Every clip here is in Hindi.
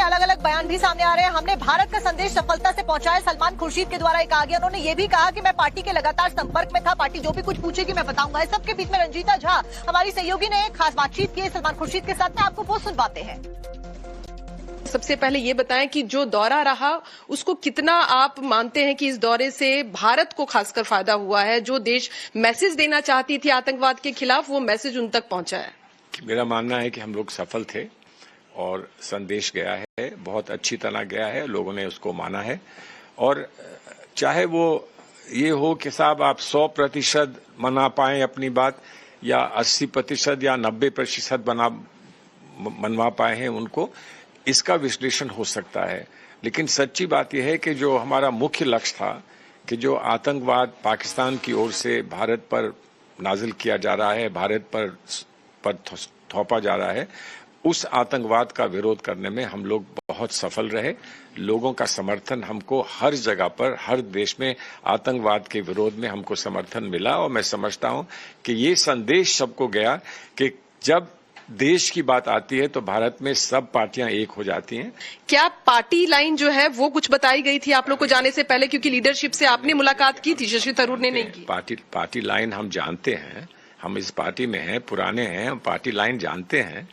अलग अलग बयान भी सामने आ रहे हैं। हमने भारत का संदेश सफलता से पहुंचाया, सलमान खुर्शीद के द्वारा कहा गया। उन्होंने ये भी कहा कि मैं पार्टी के लगातार संपर्क में था, पार्टी जो भी कुछ पूछेगी मैं बताऊंगा। इस सबके बीच में रंजीता झा हमारी सहयोगी ने खास बातचीत की है सलमान खुर्शीद के साथ में, आपको वो सुनवाते हैं। सबसे पहले ये बताएं कि जो दौरा रहा उसको कितना आप मानते हैं कि इस दौरे से भारत को खासकर फायदा हुआ है? जो देश मैसेज देना चाहती थी आतंकवाद के खिलाफ, वो मैसेज उन तक पहुंचा है? मेरा मानना है कि हम लोग सफल थे और संदेश गया है, बहुत अच्छी तरह गया है, लोगों ने उसको माना है। और चाहे वो ये हो कि साहब आप 100% मना पाए अपनी बात, या 80% या 90% मनवा पाए हैं उनको, इसका विश्लेषण हो सकता है। लेकिन सच्ची बात यह है कि जो हमारा मुख्य लक्ष्य था कि जो आतंकवाद पाकिस्तान की ओर से भारत पर नाजिल किया जा रहा है, भारत पर थोपा जा रहा है, उस आतंकवाद का विरोध करने में हम लोग बहुत सफल रहे। लोगों का समर्थन हमको हर जगह पर, हर देश में आतंकवाद के विरोध में हमको समर्थन मिला। और मैं समझता हूं कि ये संदेश सबको गया कि जब देश की बात आती है तो भारत में सब पार्टियां एक हो जाती हैं। क्या पार्टी लाइन जो है वो कुछ बताई गई थी आप लोग को जाने से पहले? क्योंकि लीडरशिप से आपने मुलाकात की थी, शशि थरूर ने नहीं की। पार्टी लाइन हम जानते हैं, हम इस पार्टी में हैं, पुराने हैं, हम पार्टी लाइन जानते हैं।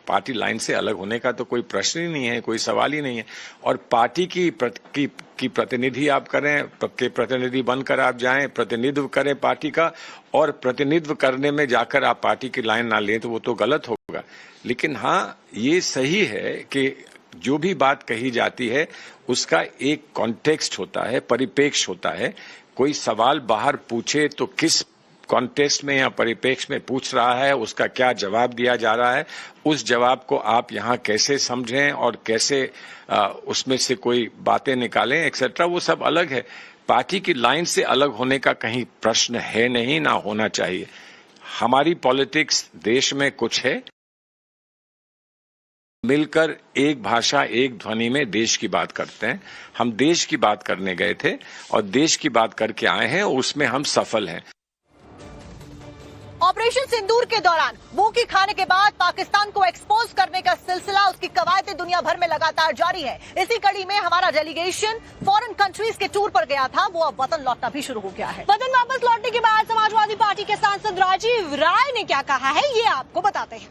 पार्टी लाइन से अलग होने का तो कोई प्रश्न ही नहीं है, कोई सवाल ही नहीं है। और पार्टी की प्रतिनिधि आप करें, के प्रतिनिधि बनकर आप जाएं, प्रतिनिधित्व करें पार्टी का, और प्रतिनिधित्व करने में जाकर आप पार्टी की लाइन ना लें तो वो तो गलत होगा। लेकिन हाँ, ये सही है कि जो भी बात कही जाती है उसका एक कॉन्टेक्स्ट होता है, परिप्रेक्ष्य होता है। कोई सवाल बाहर पूछे तो किस कॉन्टेक्स्ट में या परिप्रेक्ष्य में पूछ रहा है, उसका क्या जवाब दिया जा रहा है, उस जवाब को आप यहाँ कैसे समझें और कैसे उसमें से कोई बातें निकालें एक्सेट्रा, वो सब अलग है। पार्टी की लाइन से अलग होने का कहीं प्रश्न है नहीं, ना होना चाहिए। हमारी पॉलिटिक्स देश में कुछ है, मिलकर एक भाषा एक ध्वनि में देश की बात करते हैं। हम देश की बात करने गए थे और देश की बात करके आए हैं, और उसमें हम सफल हैं। ऑपरेशन सिंदूर के दौरान मुंह खाने के बाद पाकिस्तान को एक्सपोज करने का सिलसिला, उसकी कवायदें दुनिया भर में लगातार जारी है। इसी कड़ी में हमारा डेलीगेशन फॉरेन कंट्रीज के टूर पर गया था, वो अब वतन लौटना भी शुरू हो गया है। वतन वापस लौटने के बाद समाजवादी पार्टी के सांसद राजीव राय ने क्या कहा है, ये आपको बताते हैं।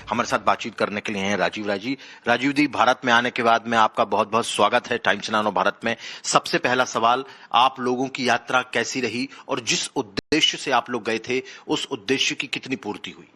हमारे साथ बातचीत करने के लिए हैं राजीव राय जी। राजीव जी, भारत में आने के बाद में आपका बहुत बहुत स्वागत है टाइम्स नानो भारत में। सबसे पहला सवाल, आप लोगों की यात्रा कैसी रही और जिस उद्देश्य से आप लोग गए थे उस उद्देश्य की कितनी पूर्ति हुई?